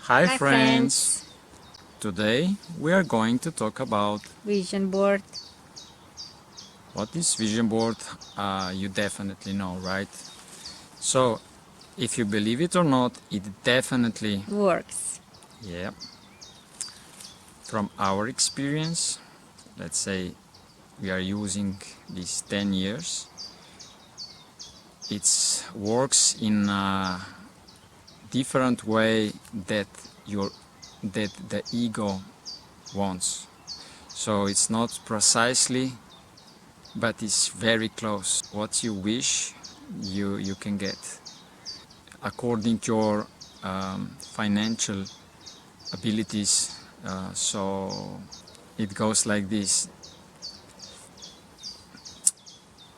Hi Hi friends! friends, Today we are going to talk about vision board. what is vision board. You definitely know, right? So, if you believe it or not, it definitely, Works. yeah, from our experience, let's say we are using these 10 years, it works in a different way that the ego wants. So it's not precisely, but it's very close. What you wish, you can get according to your financial abilities. So it goes like this.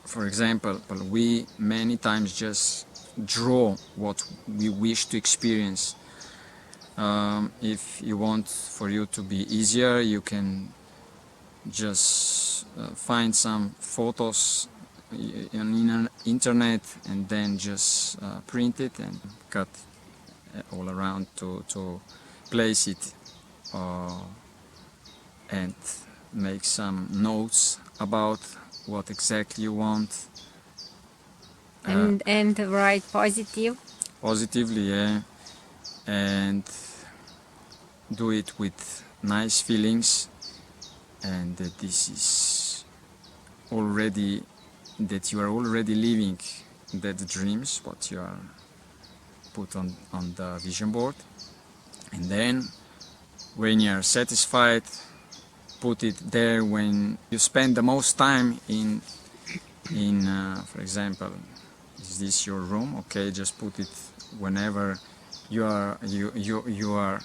For example, we many times just draw what we wish to experience. If you want for you to be easier, you can just find some photos on internet and then just print it and cut all around to place it uh, and make some notes about what exactly you want. And write positive. Positively, yeah, and do it with nice feelings, and that this is already, that you are already living that dreams what you are put on the vision board. And then when you are satisfied, put it there. When you spend the most time in for example, is this your room? Okay, just put it whenever you are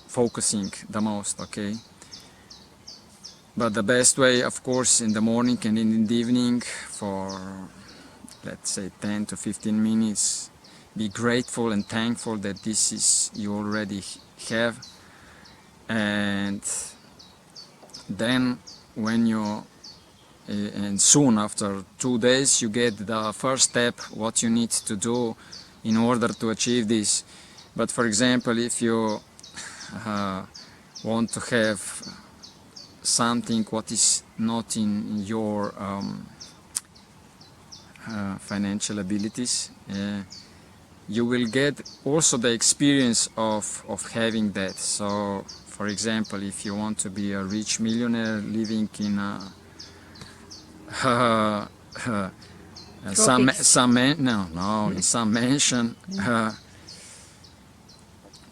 focusing the most. Okay, but the best way, of course, in the morning and in the evening for, let's say, 10 to 15 minutes. Be grateful and thankful that this is you already have. And then when you and soon after 2 days you get the first step what you need to do in order to achieve this. But for example, if you want to have something what is not in your financial abilities, you will get also the experience of having that. So for example, if you want to be a rich millionaire living in a in some mansion,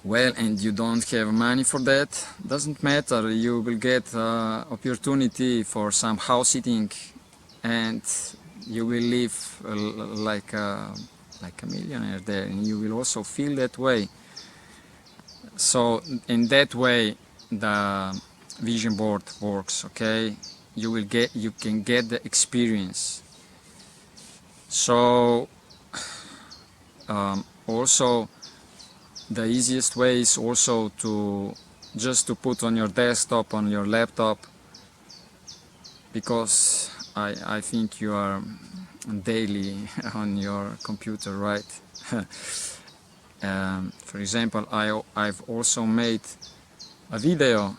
well, and you don't have money for that, doesn't matter. You will get opportunity for some house sitting, and you will live like a millionaire there, and you will also feel that way. So in that way the vision board works. Okay, you can get the experience. So also the easiest way is also to just to put on your desktop, on your laptop, because I think you are daily on your computer, right? For example, I've also made a video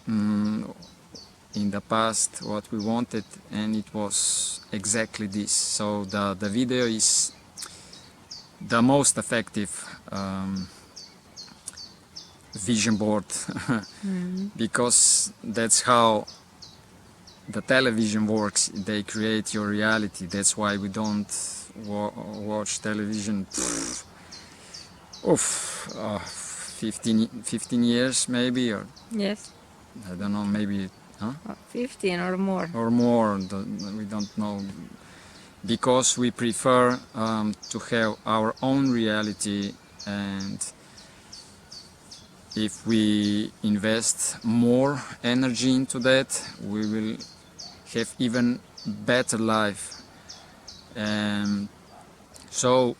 in the past what we wanted, and it was exactly this. So the video is the most effective vision board because that's how the television works. They create your reality. That's why we don't watch television. 15 years maybe, or Yes. I don't know, maybe 15 or more. or more. We don't know, because we prefer to have our own reality. And if we invest more energy into that, we will have even better life. So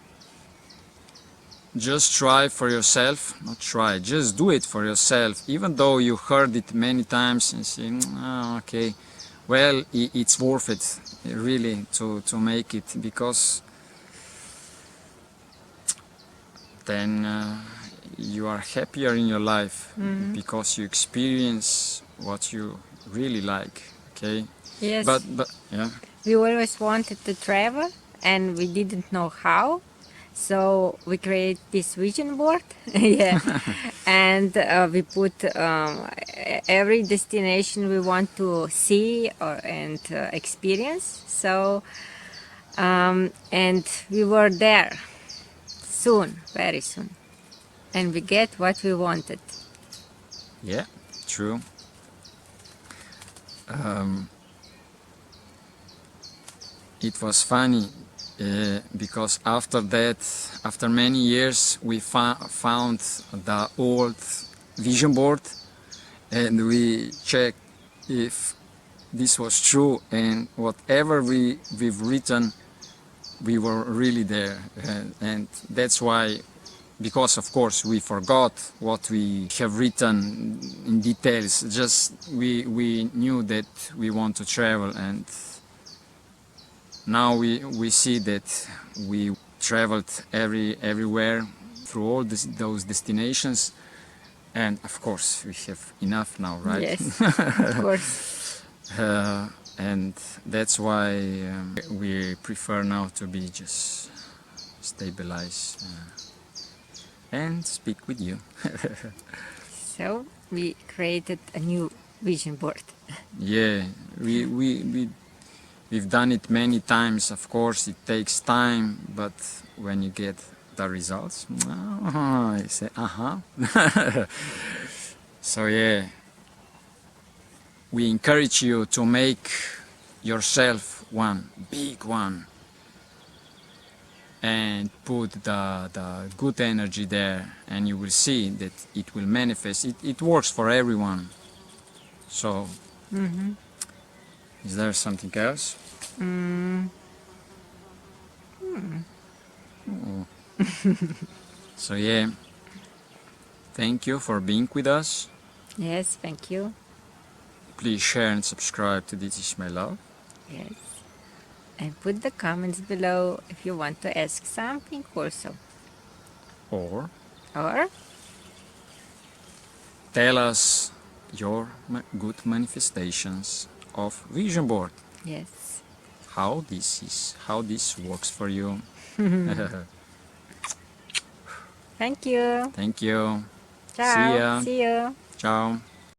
just try for yourself, not try, just do it for yourself, even though you heard it many times and say, oh, okay, well, it's worth it really to make it, because then you are happier in your life Mhm. because you experience what you really like. Okay, Yes. but yeah. We always wanted to travel and we didn't know how. So we create this vision board, yeah, and we put every destination we want to see and experience. So and we were there soon, very soon, and we get what we wanted. Yeah, true. It was funny because after that, after many years, we found the old vision board and we checked if this was true, and whatever we've written, we were really there. And that's why, because of course we forgot what we have written in details, just we knew that we want to travel, and now we see that we traveled everywhere through all those destinations, and of course we have enough now, right? Yes, of course. And that's why we prefer now to be just stabilized and speak with you. So we created a new vision board. Yeah, we've done it many times. Of course, it takes time, but when you get the results, you say, So yeah, we encourage you to make yourself one, big one, and put the good energy there, and you will see that it will manifest. It works for everyone. So, is there something else? Mm. So yeah, thank you for being with us. Yes, thank you. Please share and subscribe to This Is My Love. Yes. And put the comments below if you want to ask something also. Or Or, tell us your good manifestations of vision board. yes. How this works for you. Thank you. Thank you. See Ciao. ya. See you. Ciao.